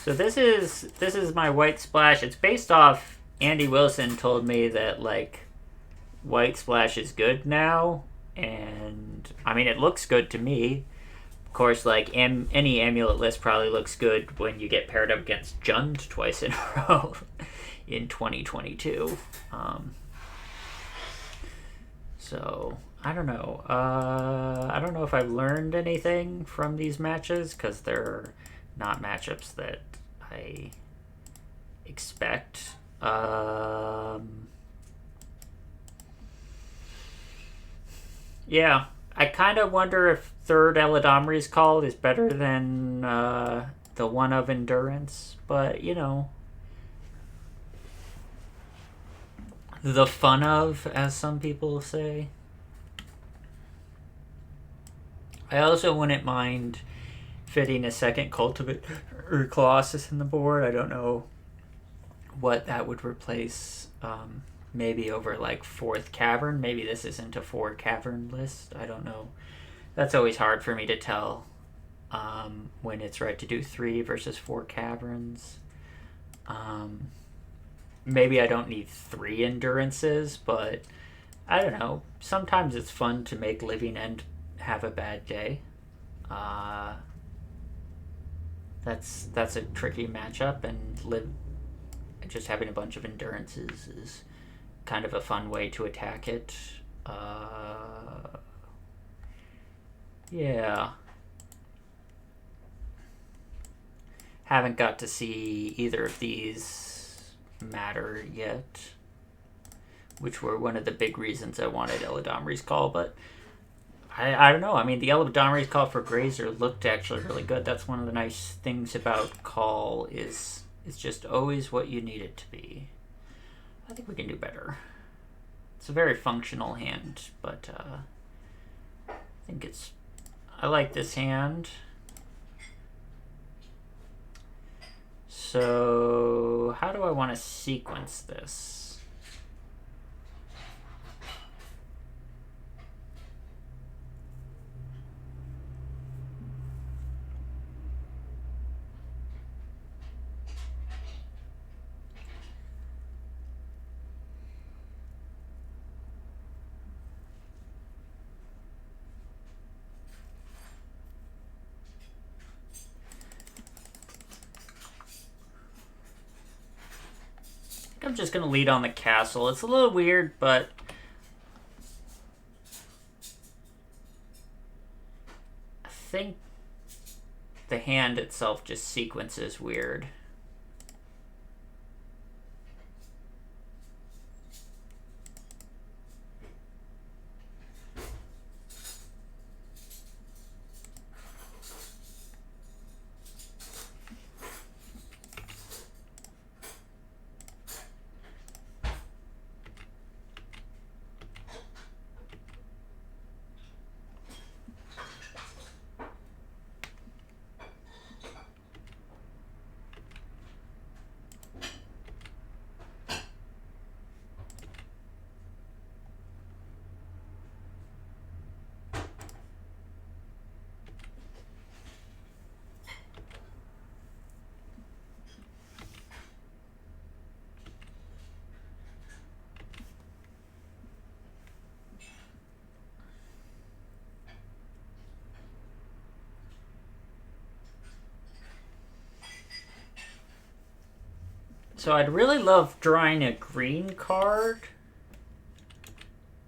So this is my white splash. It's based off Andy Wilson told me that like white splash is good now, and I mean it looks good to me. Of course, like any amulet list probably looks good when you get paired up against Jund twice in a row in 2022. So I don't know. I don't know if I've learned anything from these matches because they're not matchups that I expect. Yeah, I kind of wonder if third Eladamri's call is better than the one of endurance, but you know, the fun of, as some people say. I also wouldn't mind fitting a second Cultivate or Colossus in the board. I don't know what that would replace. Maybe over like fourth Cavern. Maybe this isn't a 4 Cavern list. I don't know. That's always hard for me to tell when it's right to do 3 versus 4 Caverns. Maybe I don't need 3 Endurances, but I don't know. Sometimes it's fun to make Living End have a bad day. That's a tricky matchup, and just having a bunch of Endurances is kind of a fun way to attack it. Yeah. Haven't got to see either of these matter yet, which were one of the big reasons I wanted Eladamri's call, but I don't know. I mean, the Eladamri's call for Grazer looked actually really good. That's one of the nice things about call is it's just always what you need it to be. I think we can do better. It's a very functional hand, but I think it's... I like this hand. So, how do I want to sequence this? I'm just going to lead on the castle. It's a little weird, but I think the hand itself just sequences weird. So I'd really love drawing a green card.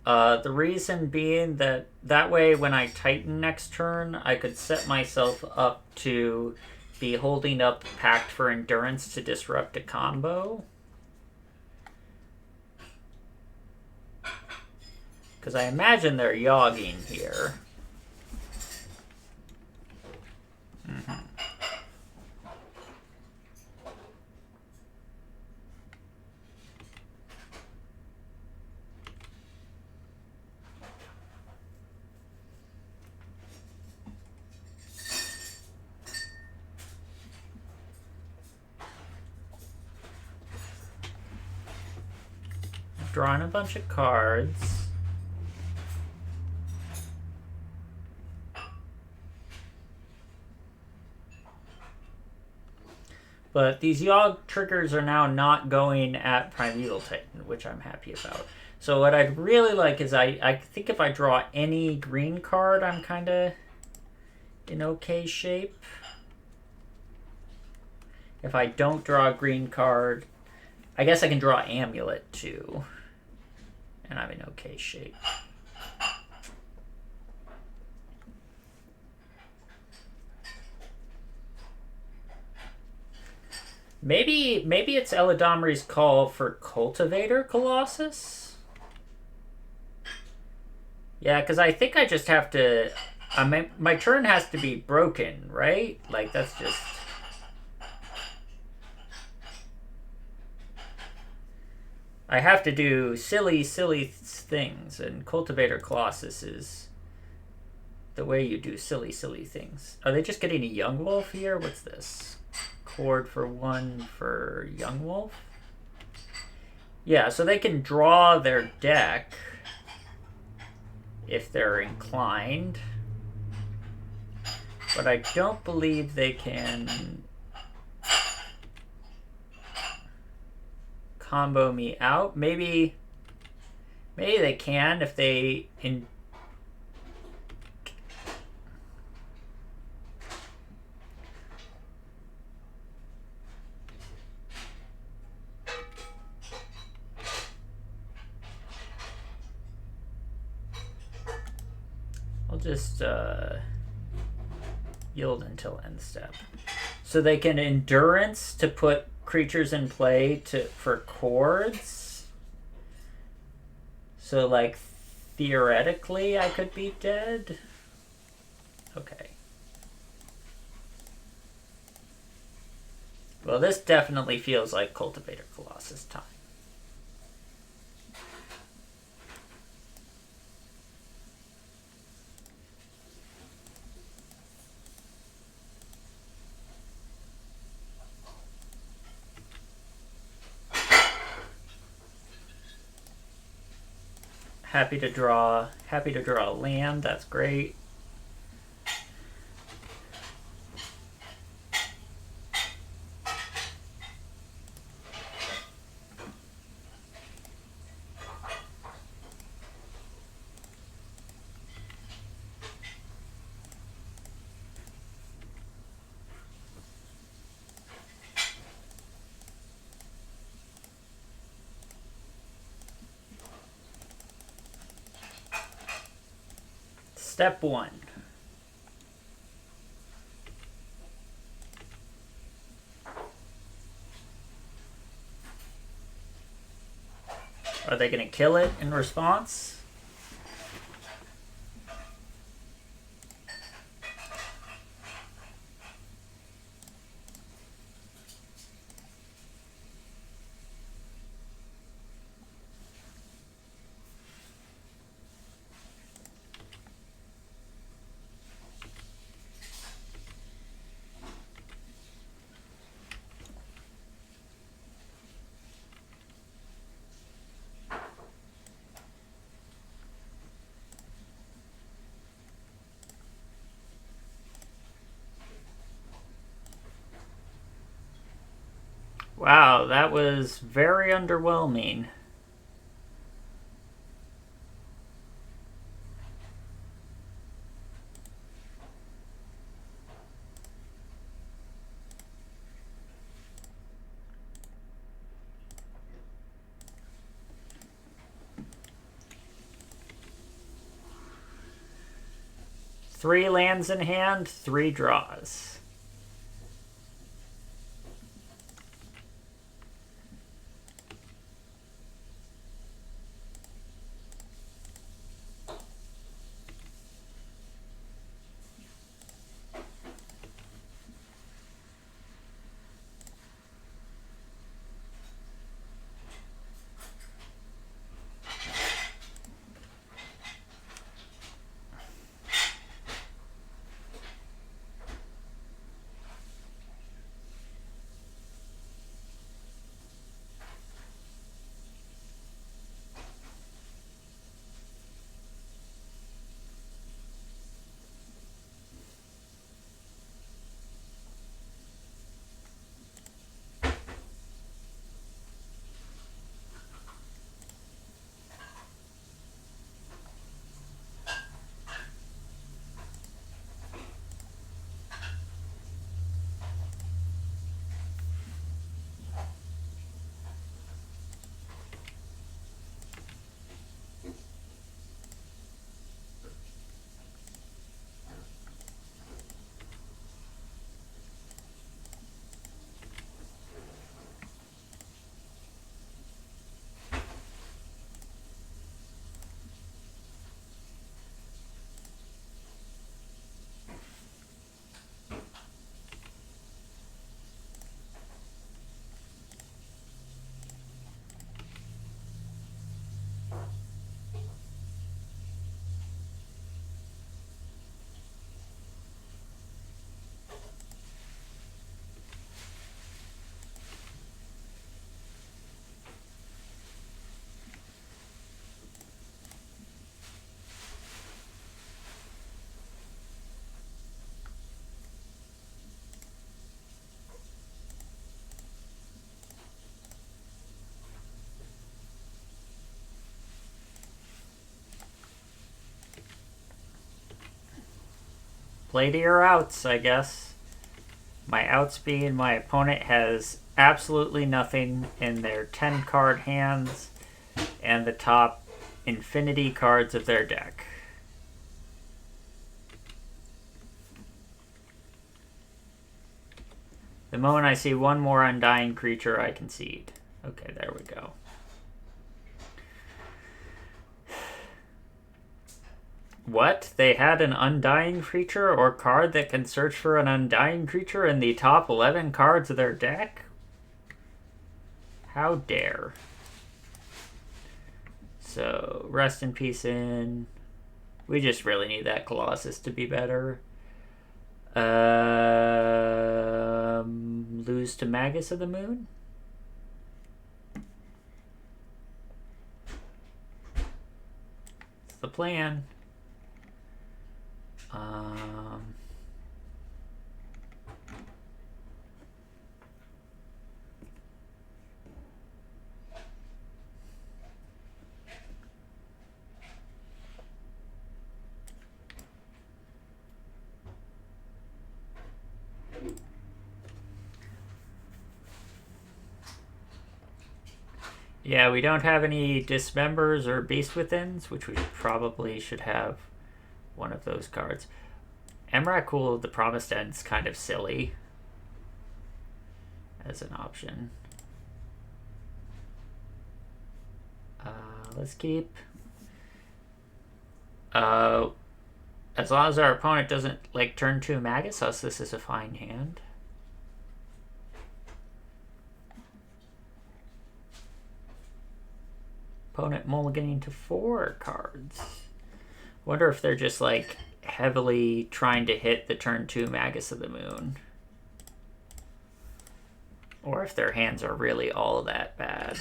The reason being that way when I Titan next turn, I could set myself up to be holding up Pact for Endurance to disrupt a combo. Because I imagine they're Yawging here. Drawing a bunch of cards. But these Yawg triggers are now not going at Primeval Titan, which I'm happy about. So what I'd really like is I think if I draw any green card, I'm kind of in okay shape. If I don't draw a green card, I guess I can draw Amulet too. And I'm in okay shape. Maybe it's Eladomri's call for Cultivator Colossus? Yeah, because I think I just have to... my turn has to be broken, right? Like, that's just... I have to do silly things, and Cultivator Colossus is the way you do silly things. Are they just getting a Young Wolf here? What's this? Cord for 1 for Young Wolf? Yeah, so they can draw their deck if they're inclined. But I don't believe they can combo me out. Maybe they can if they I'll just yield until end step. So they can endurance to put creatures in play for cords. So like theoretically I could be dead. Okay. Well, this definitely feels like Cultivator Colossus time. Happy to draw land, that's great. Step 1. Are they going to kill it in response? Wow, that was very underwhelming. Three lands in hand, 3 draws. Play to your outs, I guess. My outs being my opponent has absolutely nothing in their 10-card hands and the top infinity cards of their deck. The moment I see one more undying creature, I concede. Okay, there we go. What? They had an undying creature or card that can search for an undying creature in the top 11 cards of their deck? How dare. So, rest in peace in. We just really need that Colossus to be better. Lose to Magus of the Moon? It's the plan. Yeah, we don't have any Dismembers or Beast Withins, which we probably should have one of those cards. Emrakul, the Promised End's kind of silly as an option. Let's keep. As long as our opponent doesn't like turn 2 Magus us, this is a fine hand. Opponent mulliganing to 4 cards. Wonder if they're just like heavily trying to hit the turn 2 Magus of the Moon. Or if their hands are really all that bad.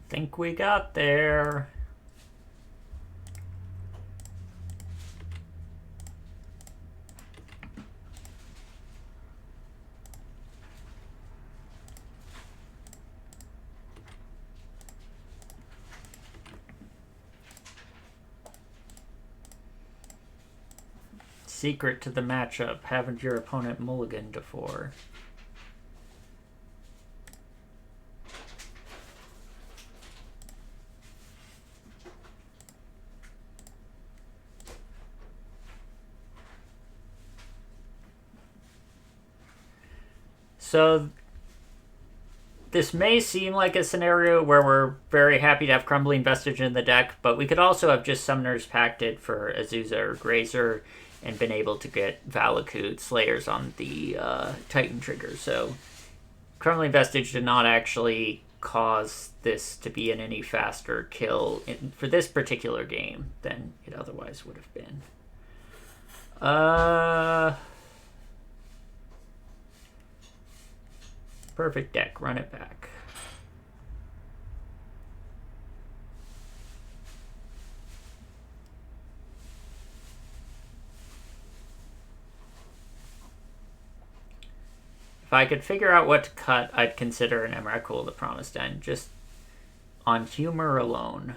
Think we got there. Secret to the matchup, haven't your opponent mulligan to 4. So this may seem like a scenario where we're very happy to have Crumbling Vestige in the deck, but we could also have just Summoner's Pacted for Azusa or Grazer and been able to get Valakut Slayers on the Titan trigger. So Crumbling Vestige did not actually cause this to be an any faster kill for this particular game than it otherwise would have been. Perfect deck. Run it back. If I could figure out what to cut, I'd consider an Emrakul the Promised End, just on humor alone.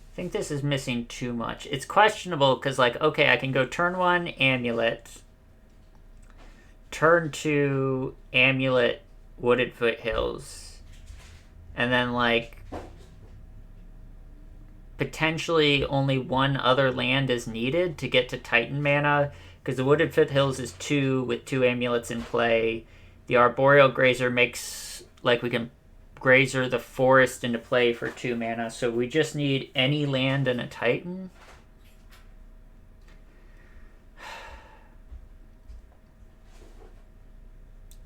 I think this is missing too much. It's questionable because, like, okay, I can go turn 1, Amulet. Turn 2, Amulet, Wooded Foothills. And then, like, potentially only one other land is needed to get to Titan mana, because the Wooded Foothills is 2 with 2 Amulets in play. The Arboreal Grazer makes, like, we can Grazer the Forest into play for 2 mana, so we just need any land and a Titan.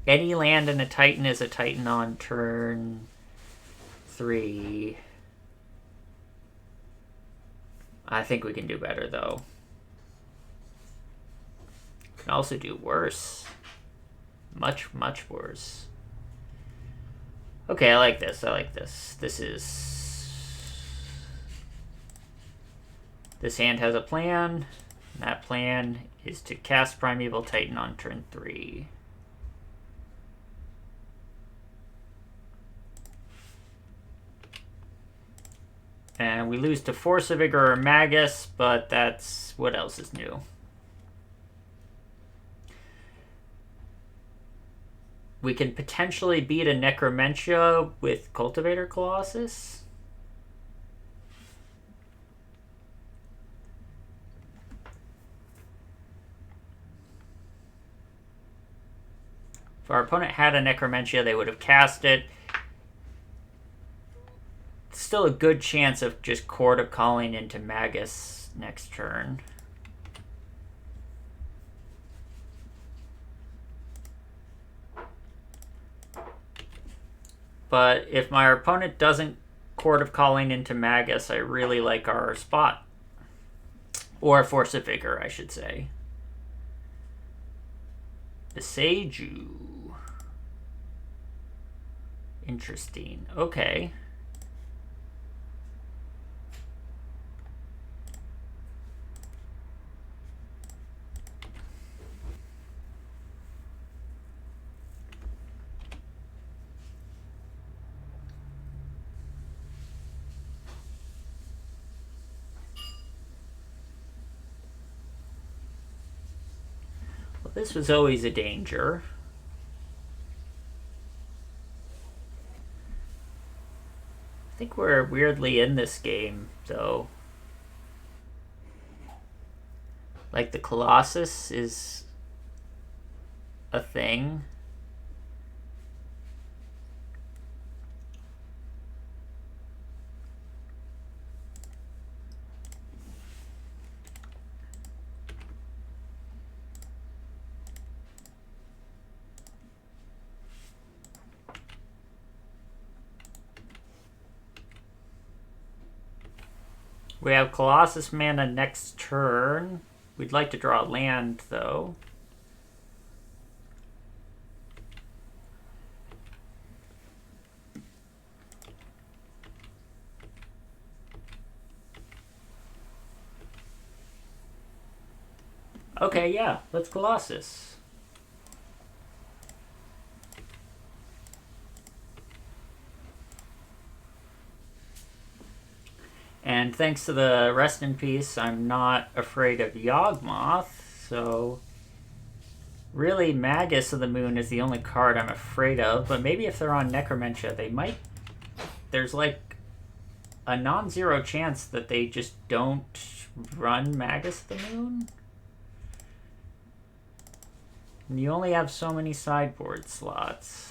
Any land in a Titan is a Titan on turn 3. I think we can do better, though. Can also do worse. Much, much worse. Okay, I like this. I like this. This hand has a plan. And that plan is to cast Primeval Titan on turn 3. And we lose to Force of Vigor or Magus, but that's... what else is new? We can potentially beat a Necromentia with Cultivator Colossus. If our opponent had a Necromentia, they would have cast it. Still a good chance of just Court of Calling into Magus next turn. But if my opponent doesn't Court of Calling into Magus, I really like our spot. Or Force of Vigor, I should say. The Seiju. Interesting. Okay. Well, this was always a danger. I think we're weirdly in this game, though. Like, the Colossus is a thing. We have Colossus mana next turn. We'd like to draw land, though. Okay, yeah, let's Colossus. And thanks to the Rest in Peace, I'm not afraid of Yawg, so really Magus of the Moon is the only card I'm afraid of, but maybe if they're on Necromentia, they might... There's like a non-zero chance that they just don't run Magus of the Moon. And you only have so many sideboard slots.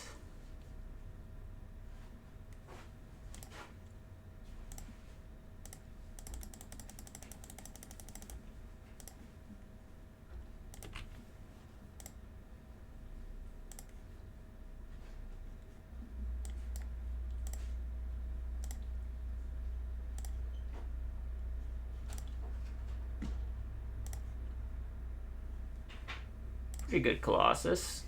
Pretty good Colossus.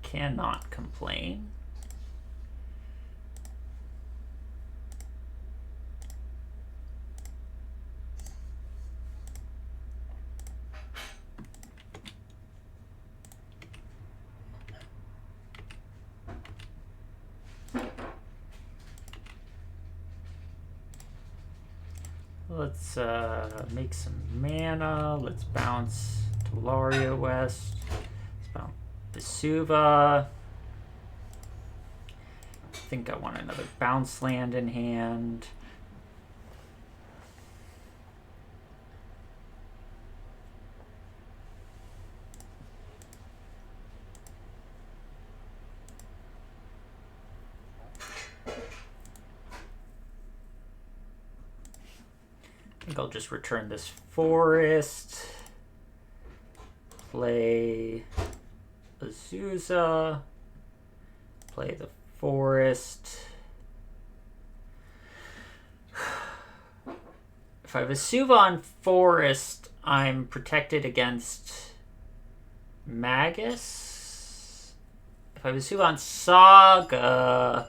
Cannot complain. Let's make some mana. Let's bounce Tolaria West. Let's bounce Vesuva. I think I want another bounce land in hand. I think I'll just return this forest. Play Azusa. Play the forest. If I have Vesuva on forest, I'm protected against Magus. If I have Vesuva on Saga,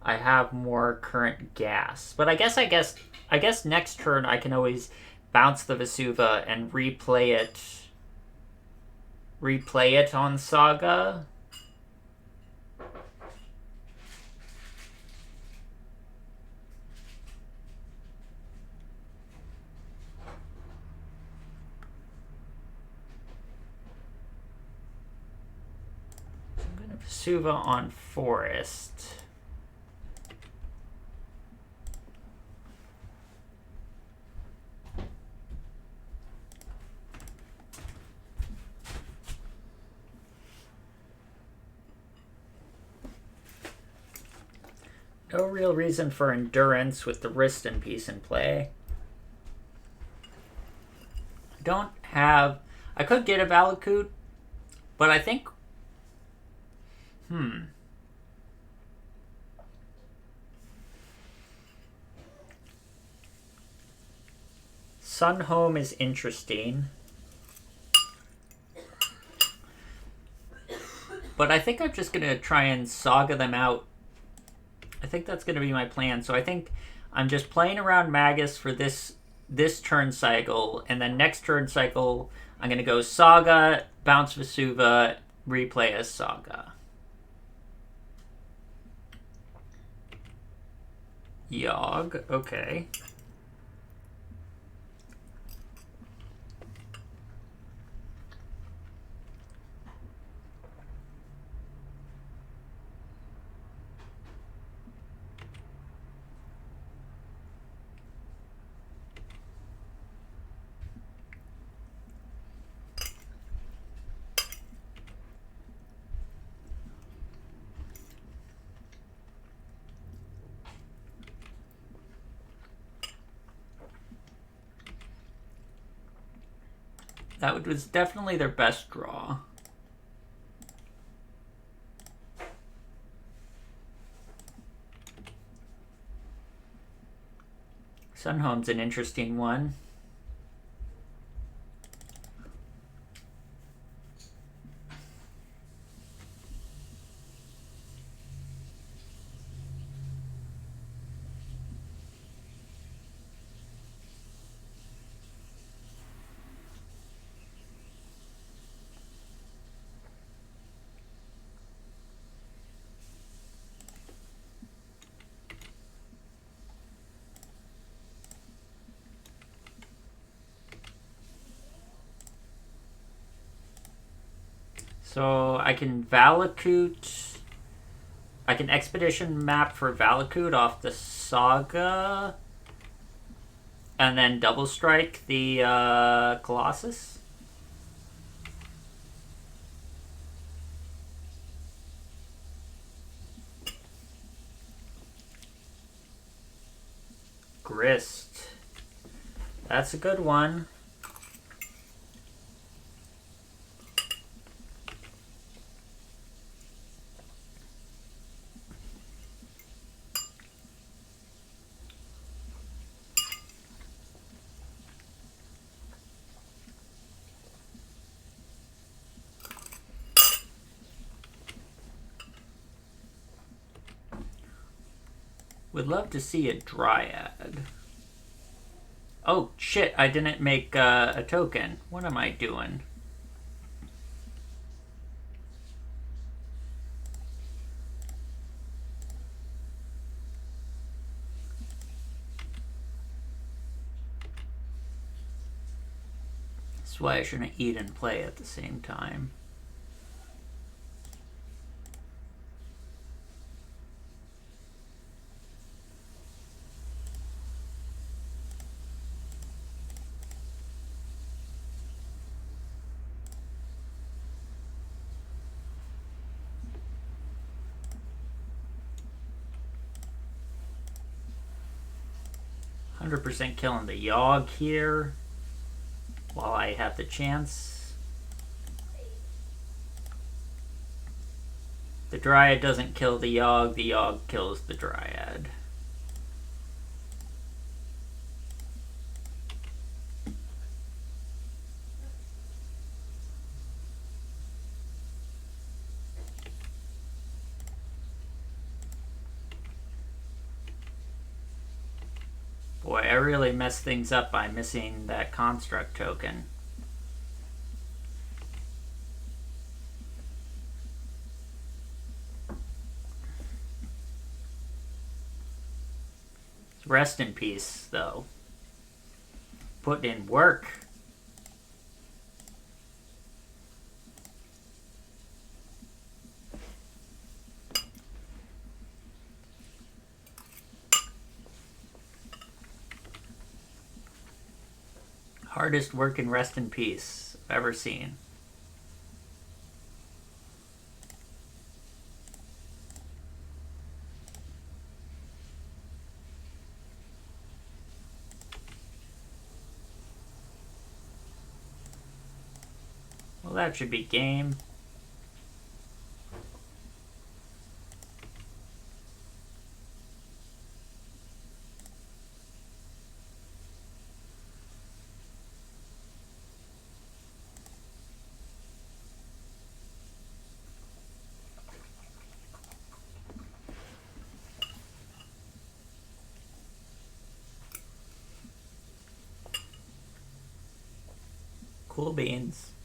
I have more current gas. But I guess next turn I can always bounce the Vesuva and replay it on Saga. So I'm going to Vesuva on forest. No real reason for endurance with the Wristen piece in play. I don't have... I could get a Valakut, but I think... Sunhome is interesting. But I think I'm just going to try and Saga them out. I think that's going to be my plan. So I think I'm just playing around Magus for this turn cycle. And then next turn cycle, I'm going to go Saga, bounce Vesuva, replay as Saga. Yawg, okay. That was definitely their best draw. Sunhome's an interesting one. So I can Valakut. I can Expedition map for Valakut off the Saga. And then double strike the Colossus. Grist. That's a good one. Would love to see a Dryad. Oh, shit, I didn't make a token. What am I doing? That's why I shouldn't eat and play at the same time. %, killing the Yawg here while I have the chance. The Dryad doesn't kill the Yawg kills the Dryad. Boy, I really messed things up by missing that construct token. Rest in peace, though. Putting in work. Hardest work in rest in peace I've ever seen. Well, that should be game. Cool beans.